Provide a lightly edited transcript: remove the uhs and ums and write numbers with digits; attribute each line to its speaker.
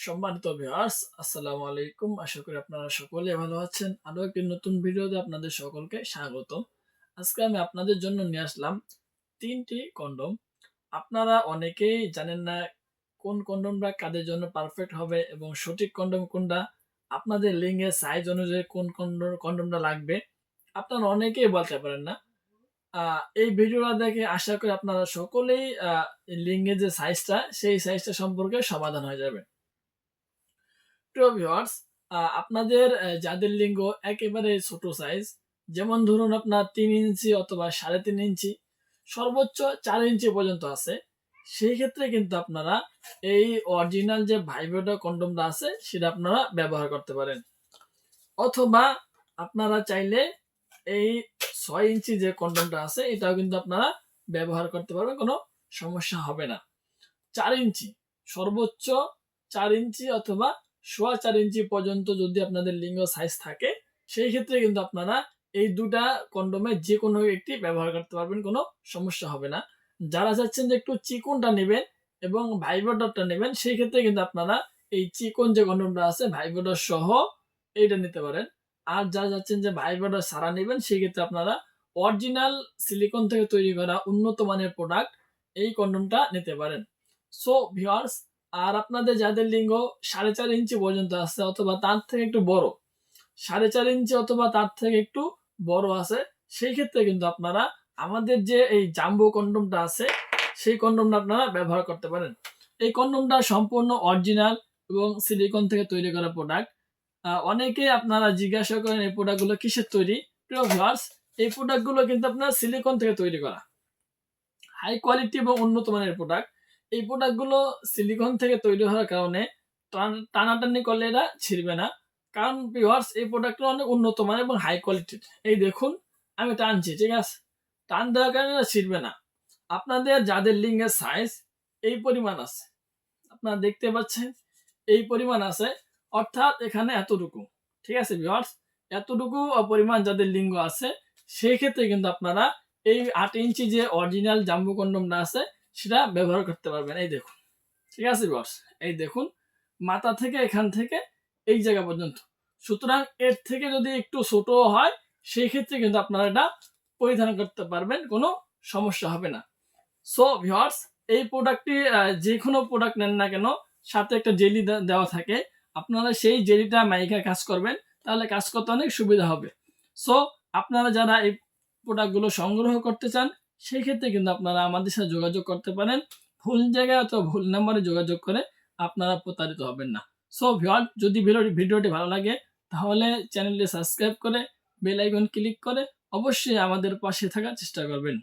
Speaker 1: সম্মানিত ভিউয়ার্স, আসসালামু আলাইকুম। আশা করি আপনারা সকলে ভালো আছেন। আরো একটি নতুন ভিডিওতে আপনাদের সকলকে স্বাগতম। আজকে আমি আপনাদের জন্য নিয়ে আসলাম ৩টি কন্ডম। আপনারা অনেকেই জানেন না কোন কন্ডমটা কাদের জন্য পারফেক্ট হবে এবং সঠিক কন্ডম কোনটা, আপনাদের লিঙ্গের সাইজ অনুযায়ী কোন কন্ডমটা লাগবে আপনারা অনেকেই বলতে পারেন না। এই ভিডিওটা দেখে আশা করি আপনারা সকলেই লিঙ্গের যে সাইজটা সেই সাইজটা সম্পর্কে সমাধান হয়ে যাবে। প্রিয় ভিউয়ার্স, আপনাদের যাদের লিঙ্গ একেবারে ছোট সাইজ, যেমন ধরুন আপনার 3 ইঞ্চি অথবা 3.5 ইঞ্চি, সর্বোচ্চ 4 ইঞ্চি পর্যন্ত আছে, সেই ক্ষেত্রে কিন্তু আপনারা এই অরিজিনাল যে ভাইব্রেটর কন্ডমটা আছে সেটা আপনারা ব্যবহার করতে পারেন। অথবা আপনারা চাইলে এই 6 ইঞ্চি যে কন্ডমটা আছে এটাও কিন্তু আপনারা ব্যবহার করতে পারবেন, কোনো সমস্যা হবে না। 4 ইঞ্চি, সর্বোচ্চ 4 ইঞ্চি অথবা 4.5 ইঞ্চি পর্যন্ত যদি আপনাদের লিঙ্গ সাইজ থাকে, সেই ক্ষেত্রে কিন্তু আপনারা এই দুটা কন্ডমে যে কোনো একটি ব্যবহার করতে পারবেন, কোনো সমস্যা হবে না। যারা চাচ্ছেন যে একটু চিকনটা নেবেন এবং ভাইব্রেটরটা নেবেন, সেই ক্ষেত্রে কিন্তু আপনারা এই চিকন যে কন্ডমটা আছে ভাইব্রেটর সহ এইটা নিতে পারেন। আর যারা চাচ্ছেন যে ভাইব্রেটর ছাড়া নেবেন, সেই ক্ষেত্রে আপনারা অরিজিনাল সিলিকন থেকে তৈরি করা উন্নত মানের প্রোডাক্ট এই কন্ডমটা নিতে পারেন। সো ভিউয়ার্স, আর আপনাদের যাদের লিঙ্গ 4.5 ইঞ্চি পর্যন্ত আছে অথবা তার থেকে একটু বড়, 4.5 ইঞ্চি অথবা তার থেকে একটু বড় আছে, সেই ক্ষেত্রে কিন্তু আপনারা আমাদের যে এই জাম্বো কন্ডমটা আছে সেই কন্ডমটা আপনারা ব্যবহার করতে পারেন। এই কন্ডমটা সম্পূর্ণ অরিজিনাল এবং সিলিকন থেকে তৈরি করা প্রোডাক্ট। অনেকে আপনারা জিজ্ঞাসা করেন এই প্রোডাক্টগুলো কিসের তৈরি। প্রিয় ভিউয়ার্স, এই প্রোডাক্টগুলো কিন্তু আপনার সিলিকন থেকে তৈরি করা, হাই কোয়ালিটি এবং উন্নত মানের প্রোডাক্ট। এই প্রোডাক্টগুলো সিলিকন থেকে তৈরি হওয়ার কারণে টানাটানি করলে এটা ছিঁড়বে না। কারণ ভিউয়ার্স, এই প্রোডাক্টটা অনেক উন্নত মানের এবং হাই কোয়ালিটির। এই দেখুন, আমি টানছি, ঠিক আছে, টান দেওয়ার কারণে এটা ছিঁড়বে না। আপনাদের যাদের লিঙ্গের সাইজ এই পরিমাণ আছে, আপনারা দেখতে পাচ্ছেন এই পরিমাণ আছে, অর্থাৎ এখানে এতটুকু, ঠিক আছে ভিউয়ার্স, এতটুকু পরিমাণ যাদের লিঙ্গ আছে, সেই ক্ষেত্রে কিন্তু আপনারা এই 8 ইঞ্চি যে অরিজিনাল জাম্বো কন্ডমটা আছে সেটা ব্যবহার করতে পারবেন। এই দেখুন, ঠিক আছে ভিউয়ার্স, এই দেখুন, মাথা থেকে এখান থেকে এই জায়গা পর্যন্ত। সুতরাং এর থেকে যদি একটু ছোট হয়, সেই ক্ষেত্রে কিন্তু আপনারা এটা পরিধান করতে পারবেন, কোনো সমস্যা হবে না। সো ভিউয়ার্স, এই প্রোডাক্টটি যে কোনো প্রোডাক্ট নেন না কেন, সাথে একটা জেলি দেওয়া থাকে, আপনারা সেই জেলিটা মাইকা কাজ করবেন, তাহলে কাজ করতে অনেক সুবিধা হবে। সো আপনারা যারা এই প্রোডাক্টগুলো সংগ্রহ করতে চান, সেই ক্ষেত্রে কিন্তু আপনারা আমাদের সাথে যোগাযোগ করতে পারেন। ভুল জায়গায় অথবা ভুল নাম্বারে যোগাযোগ করে আপনারা প্রতারিত হবেন না। সো ভিউয়ার্স, যদি ভিডিওটি ভালো লাগে তাহলে চ্যানেলটি সাবস্ক্রাইব করে বেল আইকন ক্লিক করে অবশ্যই আমাদের পাশে থাকার চেষ্টা করবেন।